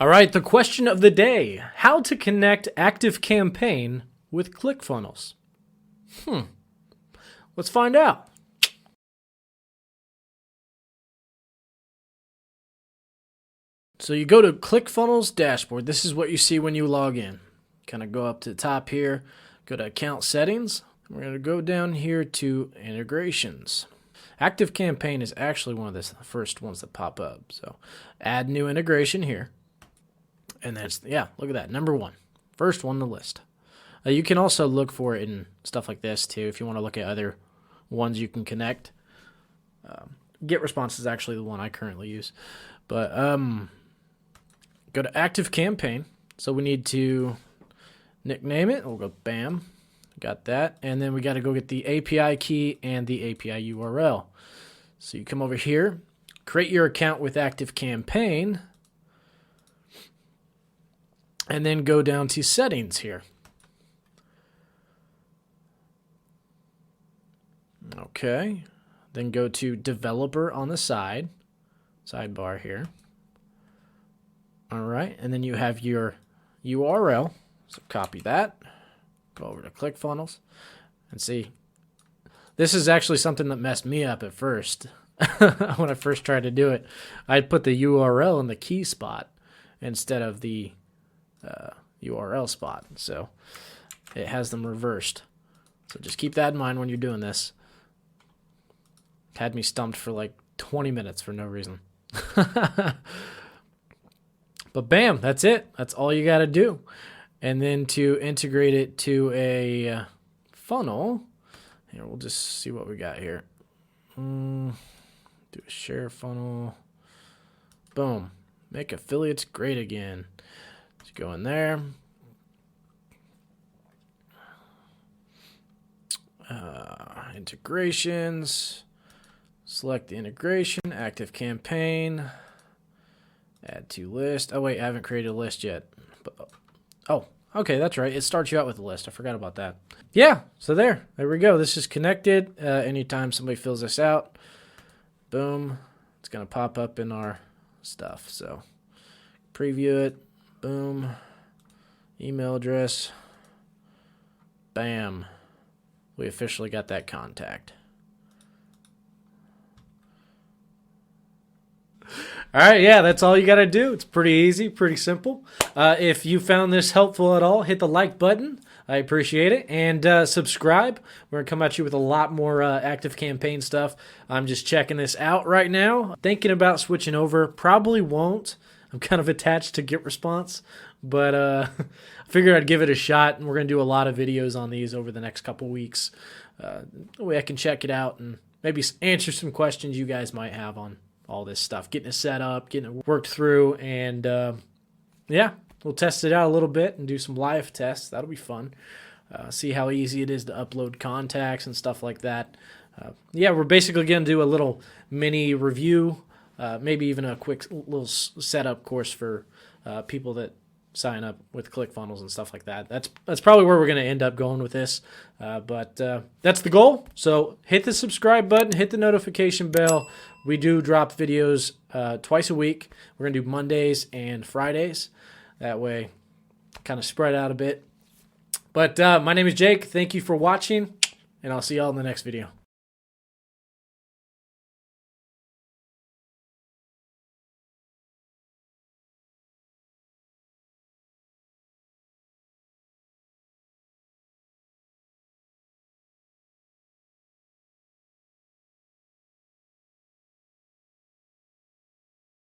All right, the question of the day: how to connect ActiveCampaign with ClickFunnels? Let's find out. So you go to ClickFunnels dashboard. This is what you see when you log in. Kind of go up to the top here, go to account settings. We're going to go down here to integrations. ActiveCampaign is actually one of the first ones that pop up. So add new integration here. And that's, yeah, look at that, number one. First one on the list. You can also look for it in stuff like this too if you want to look at other ones you can connect. GetResponse is actually the one I currently use. But go to ActiveCampaign. So we need to nickname it. We'll go bam. Got that. And then we got to go get the API key and the API URL. So you come over here, create your account with ActiveCampaign, and then go down to settings here. Okay. Then go to developer on the sidebar here. All right. And then you have your URL. So copy that. Go over to ClickFunnels and see. This is actually something that messed me up at first. When I first tried to do it, I'd put the URL in the key spot instead of the URL spot. So it has them reversed. So just keep that in mind when you're doing this. Had me stumped for like 20 minutes for no reason. But bam, that's it. That's all you got to do. And then to integrate it to a funnel, here we'll just see what we got here. Do a share funnel. Boom. Make affiliates great again. Just go in there. Integrations. Select the integration. ActiveCampaign. Add to list. Oh wait, I haven't created a list yet. But, oh, okay, that's right. It starts you out with a list. I forgot about that. Yeah, so there we go. This is connected. Anytime somebody fills this out, boom, it's going to pop up in our stuff. So preview it, boom, email address, bam. We officially got that contact. All right, yeah, that's all you got to do. It's pretty easy, pretty simple. If you found this helpful at all, hit the like button. I appreciate it. And subscribe. We're going to come at you with a lot more ActiveCampaign stuff. I'm just checking this out right now. Thinking about switching over. Probably won't. I'm kind of attached to GetResponse. But I figured I'd give it a shot. And we're going to do a lot of videos on these over the next couple weeks. That way I can check it out and maybe answer some questions you guys might have on all this stuff, getting it set up, getting it worked through, and yeah, we'll test it out a little bit and do some live tests. That'll be fun. See how easy it is to upload contacts and stuff like that. Yeah, we're basically going to do a little mini review, maybe even a quick little setup course for people that sign up with ClickFunnels and stuff like that. That's probably where we're going to end up going with this, but that's the goal. So hit the subscribe button, hit the notification bell. We do drop videos twice a week. We're going to do Mondays and Fridays. That way, kind of spread out a bit. But my name is Jake. Thank you for watching, and I'll see y'all in the next video.